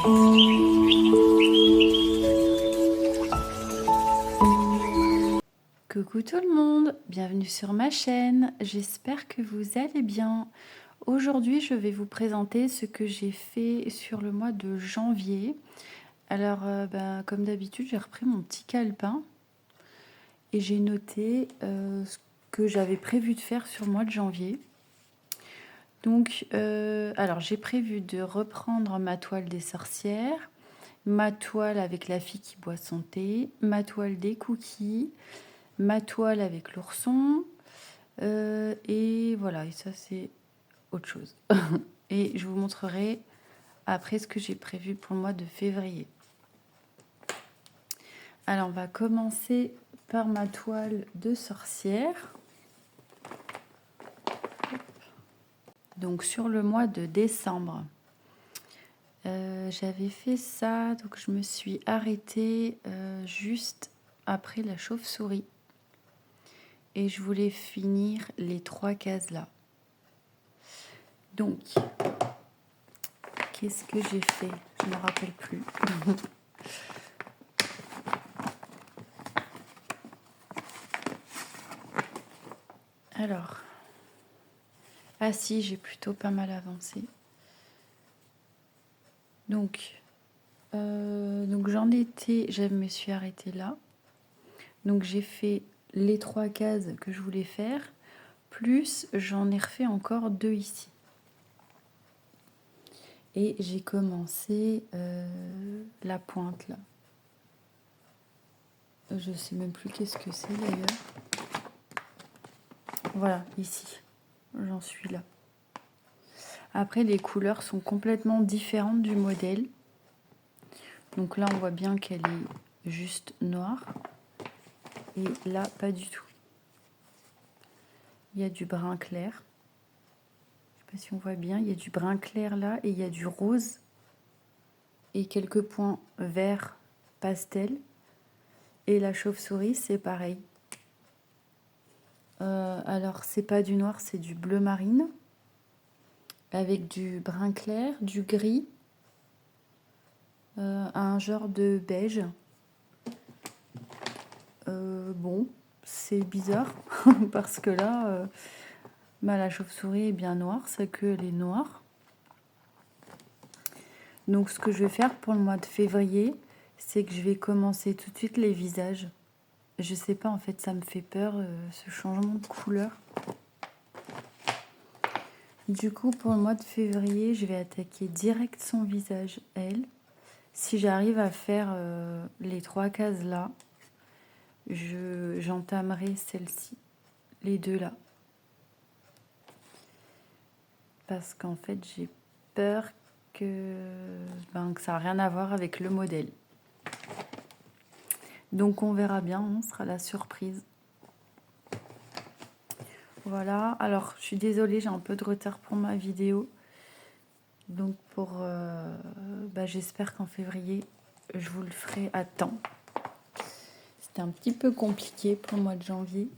Coucou tout le monde, bienvenue sur ma chaîne, j'espère que vous allez bien. Aujourd'hui je vais vous présenter ce que j'ai fait sur le mois de janvier. Alors comme d'habitude j'ai repris mon petit calepin et j'ai noté ce que j'avais prévu de faire sur le mois de janvier. Donc alors j'ai prévu de reprendre ma toile des sorcières, ma toile avec la fille qui boit son thé, ma toile des cookies, ma toile avec l'ourson, et voilà, et ça c'est autre chose. Et je vous montrerai après ce que j'ai prévu pour le mois de février. Alors on va commencer par ma toile de sorcière. Donc sur le mois de décembre, j'avais fait ça, donc je me suis arrêtée juste après la chauve-souris. Et je voulais finir les 3 cases là. Donc, qu'est-ce que j'ai fait? Je ne me rappelle plus. Alors, ah si, j'ai plutôt pas mal avancé. Donc j'en étais, je me suis arrêtée là. Donc j'ai fait les 3 cases que je voulais faire, plus j'en ai refait encore 2 ici. Et j'ai commencé la pointe là. Je sais même plus qu'est-ce que c'est d'ailleurs. Voilà, ici. J'en suis là. Après, les couleurs sont complètement différentes du modèle. Donc là, on voit bien qu'elle est juste noire. Et là, pas du tout. Il y a du brun clair. Je sais pas si on voit bien. Il y a du brun clair là et il y a du rose. Et quelques points vert pastel. Et la chauve-souris, c'est pareil. Alors, c'est pas du noir, c'est du bleu marine. Avec du brun clair, du gris. Un genre de beige. Bon, c'est bizarre parce que là, la chauve-souris est bien noire, sa queue elle est noire. Donc ce que je vais faire pour le mois de février, c'est que je vais commencer tout de suite les visages. Je sais pas, en fait, ça me fait peur ce changement de couleur. Du coup, pour le mois de février, je vais attaquer direct son visage, elle. Si j'arrive à faire les 3 cases là, j'entamerai celle-ci, les 2 là. Parce qu'en fait, j'ai peur que ça n'a rien à voir avec le modèle. Donc on verra bien, on sera la surprise. Voilà, alors je suis désolée, j'ai un peu de retard pour ma vidéo. Donc j'espère qu'en février, je vous le ferai à temps. C'était un petit peu compliqué pour le mois de janvier.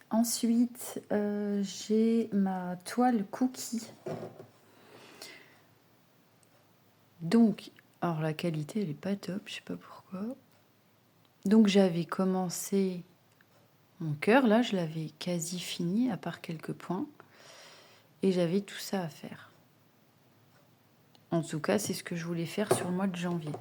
Ensuite, j'ai ma toile cookie. Donc, alors la qualité, elle n'est pas top, je sais pas pourquoi. Donc j'avais commencé mon cœur, là, je l'avais quasi fini, à part quelques points. Et j'avais tout ça à faire. En tout cas, c'est ce que je voulais faire sur le mois de janvier.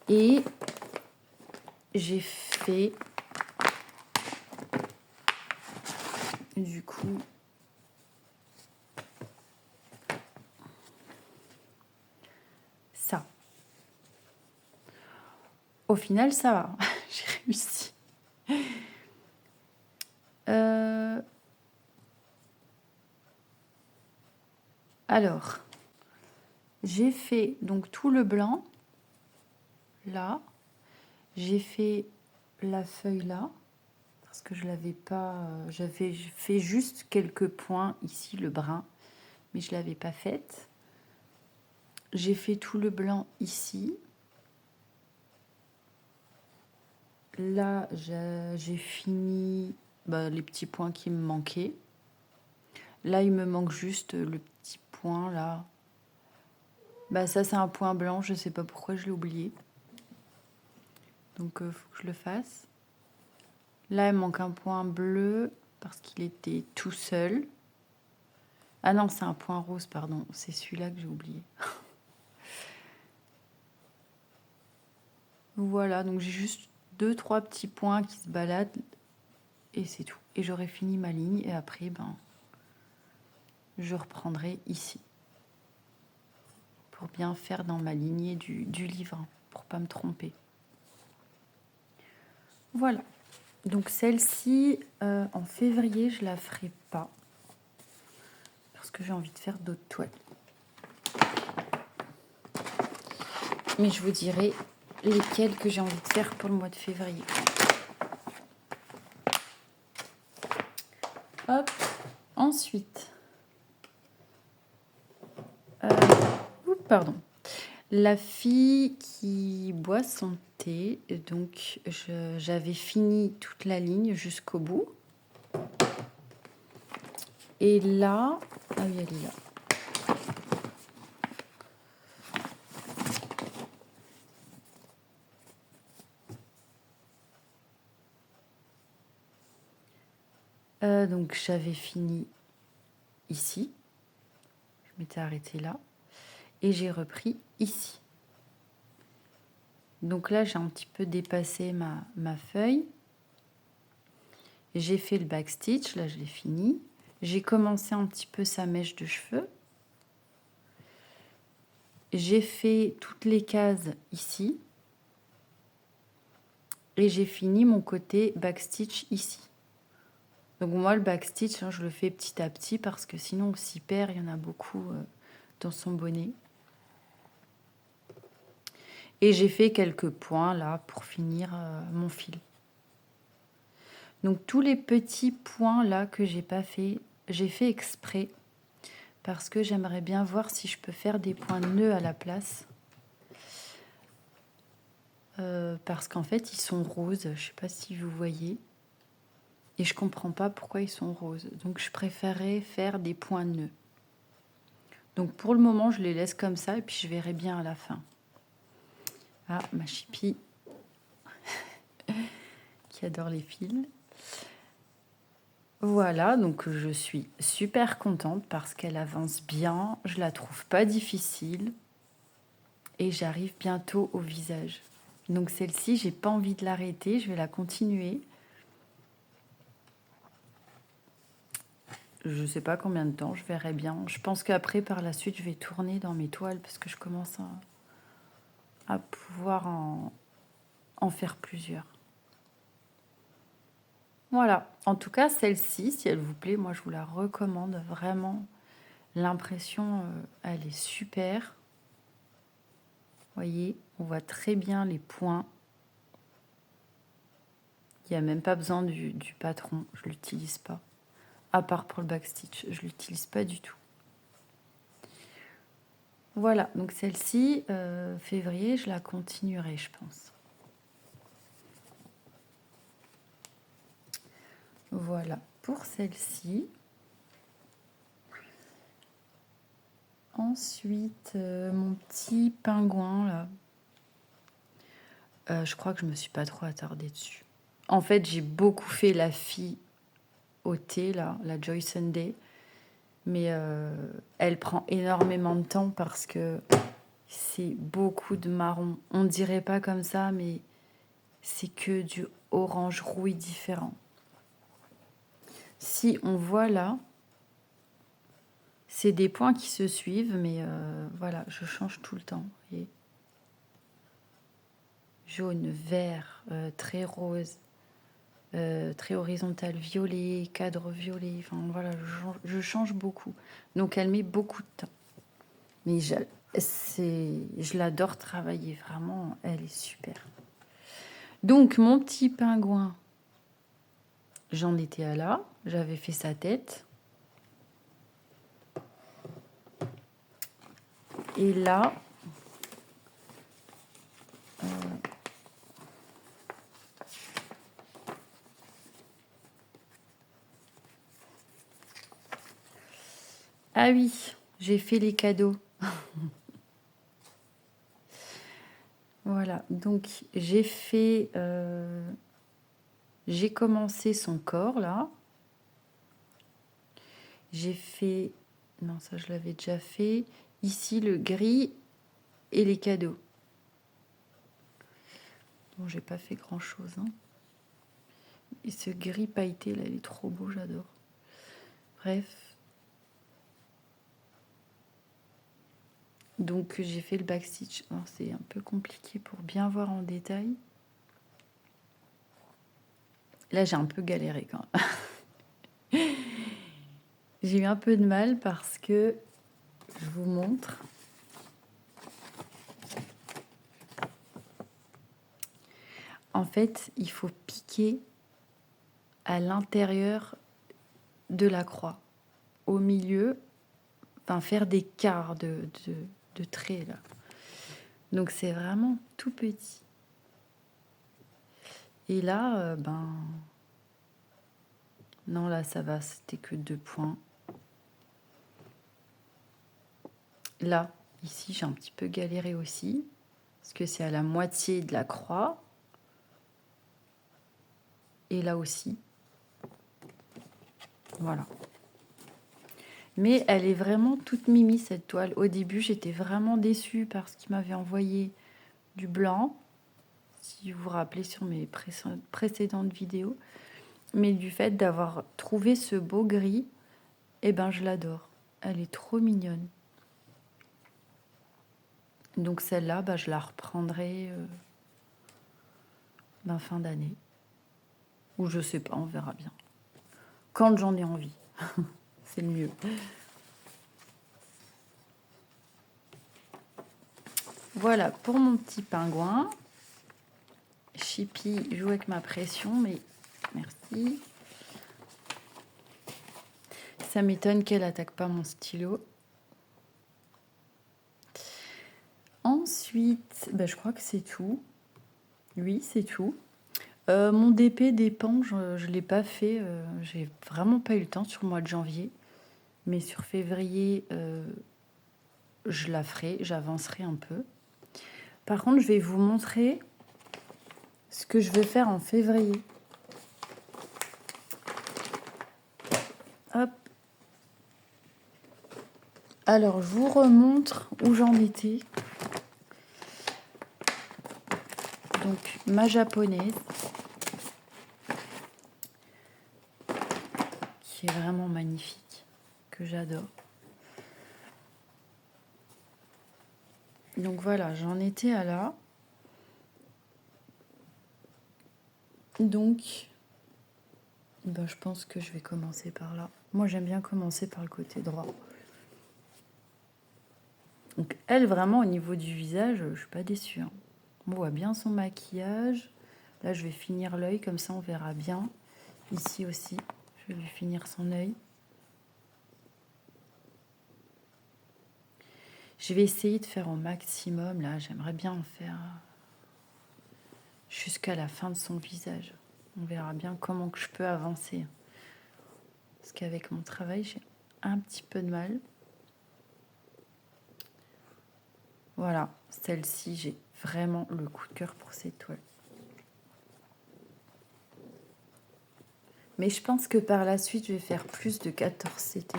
Et j'ai fait, du coup, ça. Au final, ça va. J'ai réussi. Alors, j'ai fait donc tout le blanc, là. J'ai fait la feuille là, parce que je l'avais pas... J'avais fait juste quelques points ici, le brun, mais je l'avais pas faite. J'ai fait tout le blanc ici. Là, j'ai fini les petits points qui me manquaient. Là, il me manque juste le petit point là Bah ça c'est un point blanc, je sais pas pourquoi je l'ai oublié. Donc faut que je le fasse. Là il manque un point bleu parce qu'il était tout seul. Ah non, c'est un point rose, pardon. C'est celui-là que j'ai oublié. Voilà, donc j'ai juste 2-3 petits points qui se baladent et c'est tout. Et j'aurai fini ma ligne et après, ben, je reprendrai ici pour bien faire dans ma lignée du livre, hein, pour pas me tromper. Voilà. Donc celle-ci, en février, je la ferai pas parce que j'ai envie de faire d'autres toiles. Mais je vous dirai lesquelles que j'ai envie de faire pour le mois de février. Hop. Ensuite, pardon. La fille qui boit son thé, donc j'avais fini toute la ligne jusqu'au bout. Et là, ah oui, elle est là. Donc j'avais fini ici. Je m'étais arrêtée là. Et j'ai repris ici. Donc là, j'ai un petit peu dépassé ma feuille. J'ai fait le backstitch, là je l'ai fini. J'ai commencé un petit peu sa mèche de cheveux. J'ai fait toutes les cases ici. Et j'ai fini mon côté backstitch ici. Donc moi, le backstitch, hein, je le fais petit à petit parce que sinon on s'y perd. Il y en a beaucoup dans son bonnet. Et j'ai fait quelques points là pour finir mon fil. Donc tous les petits points là que j'ai pas fait, j'ai fait exprès parce que j'aimerais bien voir si je peux faire des points nœuds à la place. Parce qu'en fait, ils sont roses. Je sais pas si vous voyez. Et je comprends pas pourquoi ils sont roses. Donc je préférais faire des points nœuds. Donc pour le moment, je les laisse comme ça et puis je verrai bien à la fin. Ah, ma chipie qui adore les fils. Voilà, donc je suis super contente parce qu'elle avance bien. Je la trouve pas difficile. Et j'arrive bientôt au visage. Donc celle-ci, j'ai pas envie de l'arrêter. Je vais la continuer. Je sais pas combien de temps, je verrai bien. Je pense qu'après, par la suite, je vais tourner dans mes toiles parce que je commence à pouvoir en faire plusieurs. Voilà. En tout cas, celle-ci, si elle vous plaît, moi, je vous la recommande vraiment. L'impression, elle est super. Vous voyez, on voit très bien les points. Il n'y a même pas besoin du patron. Je ne l'utilise pas. À part pour le backstitch, je ne l'utilise pas du tout. Voilà, donc celle-ci, février, je la continuerai, je pense. Voilà, pour celle-ci. Ensuite, mon petit pingouin, là. Je crois que je me suis pas trop attardée dessus. En fait, j'ai beaucoup fait la fille au thé, là, la Joy Sunday. Mais elle prend énormément de temps parce que c'est beaucoup de marron. On ne dirait pas comme ça, mais c'est que du orange rouille différent. Si on voit là, c'est des points qui se suivent, mais voilà, je change tout le temps. Et jaune, vert, très rose, très horizontal, violet, cadre violet. Enfin voilà, je change beaucoup. Donc elle met beaucoup de temps. Mais je l'adore travailler, vraiment, elle est super. Donc mon petit pingouin, j'en étais à là, j'avais fait sa tête. Et là, ah oui, j'ai fait les cadeaux. Voilà, donc j'ai fait... j'ai commencé son corps, là. J'ai fait... Non, ça, je l'avais déjà fait. Ici, le gris et les cadeaux. Bon, j'ai pas fait grand-chose, hein. Et ce gris pailleté, là, il est trop beau, j'adore. Bref. Donc, j'ai fait le backstitch. Alors, c'est un peu compliqué pour bien voir en détail. Là, j'ai un peu galéré quand même. J'ai eu un peu de mal parce que, je vous montre. En fait, il faut piquer à l'intérieur de la croix, au milieu, enfin faire des quarts de traits là. Donc c'est vraiment tout petit. Et là, non, là ça va, c'était que 2 points. Là, ici, j'ai un petit peu galéré aussi, parce que c'est à la moitié de la croix. Et là aussi. Voilà. Mais elle est vraiment toute mimi, cette toile. Au début, j'étais vraiment déçue parce qu'il m'avait envoyé du blanc, si vous vous rappelez sur mes précédentes vidéos. Mais du fait d'avoir trouvé ce beau gris, eh ben, je l'adore. Elle est trop mignonne. Donc celle-là, je la reprendrai fin d'année. Ou je sais pas, on verra bien. Quand j'en ai envie. C'est le mieux. Voilà pour mon petit pingouin. Chippy joue avec ma pression, mais merci. Ça m'étonne qu'elle attaque pas mon stylo. Ensuite, je crois que c'est tout. Oui, c'est tout. Mon DP dépend, je ne l'ai pas fait. J'ai vraiment pas eu le temps sur le mois de janvier. Mais sur février, je la ferai, j'avancerai un peu. Par contre, je vais vous montrer ce que je vais faire en février. Hop. Alors, je vous remontre où j'en étais. Donc, ma japonaise, qui est vraiment magnifique, que j'adore. Donc voilà, j'en étais à là. Donc, je pense que je vais commencer par là. Moi, j'aime bien commencer par le côté droit. Donc, elle, vraiment, au niveau du visage, je suis pas déçue, hein. On voit bien son maquillage. Là, je vais finir l'œil, comme ça, on verra bien. Ici aussi, je vais lui finir son œil. Je vais essayer de faire au maximum, là. J'aimerais bien en faire jusqu'à la fin de son visage. On verra bien comment que je peux avancer. Parce qu'avec mon travail, j'ai un petit peu de mal. Voilà, celle-ci, j'ai vraiment le coup de cœur pour cette toile. Mais je pense que par la suite, je vais faire plus de 14 CT.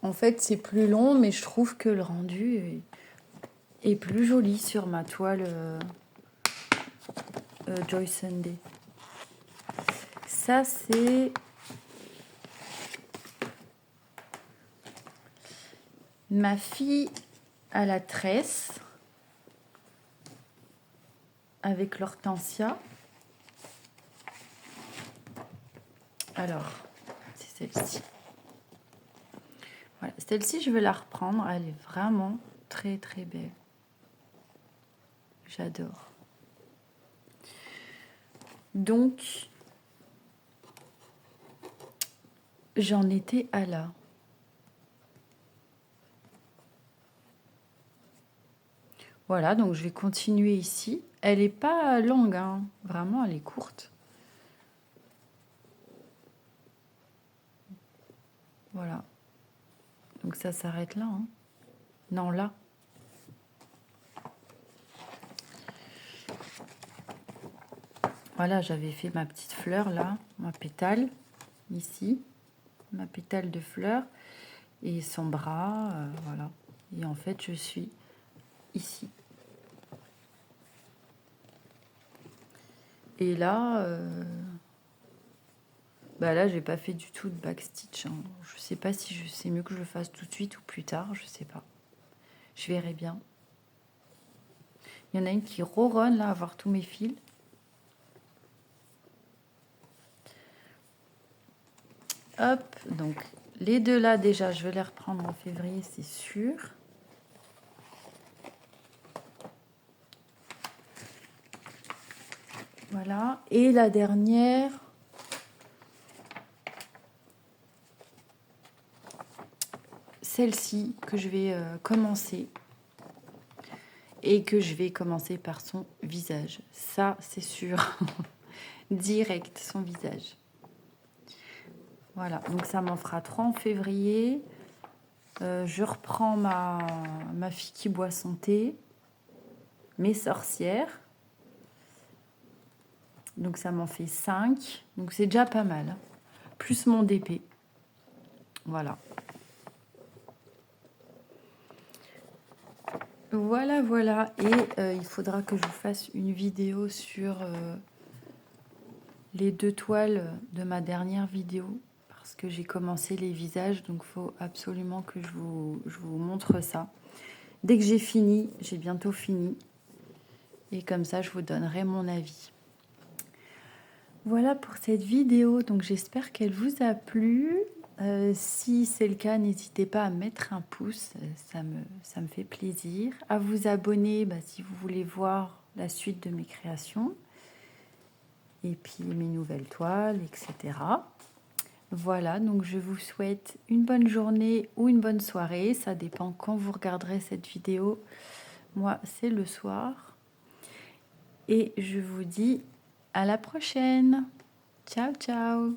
En fait, c'est plus long, mais je trouve que le rendu est plus joli sur ma toile Joy Sunday. Ça, c'est ma fille à la tresse avec l'hortensia. Alors, c'est celle-ci. Voilà, celle-ci, je vais la reprendre. Elle est vraiment très, très belle. J'adore. Donc, j'en étais à là. Voilà, donc je vais continuer ici. Elle n'est pas longue, hein. Vraiment, elle est courte. Voilà. Donc ça s'arrête là, hein. Non, là. Voilà, j'avais fait ma petite fleur là, ma pétale, ici, ma pétale de fleur, et son bras, voilà. Et en fait, je suis ici. Et là, bah là, j'ai pas fait du tout de backstitch, hein. Je sais pas si c'est mieux que je le fasse tout de suite ou plus tard, je sais pas. Je verrai bien. Il y en a une qui ronronne là, à voir tous mes fils. Hop, donc les deux là déjà, je vais les reprendre en février, c'est sûr. Voilà, et la dernière, celle-ci que je vais commencer. Et que je vais commencer par son visage. Ça, c'est sûr. Direct, son visage. Voilà, donc ça m'en fera 3 en février. Je reprends ma fille qui boit son thé. Mes sorcières. Donc ça m'en fait 5. Donc c'est déjà pas mal. Plus mon DP. Voilà. Voilà, voilà. Et il faudra que je vous fasse une vidéo sur les 2 toiles de ma dernière vidéo. Parce que j'ai commencé les visages. Donc il faut absolument que je vous montre ça. Dès que j'ai fini, j'ai bientôt fini. Et comme ça, je vous donnerai mon avis. Voilà pour cette vidéo. Donc j'espère qu'elle vous a plu. Si c'est le cas, n'hésitez pas à mettre un pouce, ça me fait plaisir. À vous abonner si vous voulez voir la suite de mes créations. Et puis mes nouvelles toiles, etc. Voilà, donc je vous souhaite une bonne journée ou une bonne soirée. Ça dépend quand vous regarderez cette vidéo. Moi, c'est le soir. Et je vous dis à la prochaine. Ciao, ciao.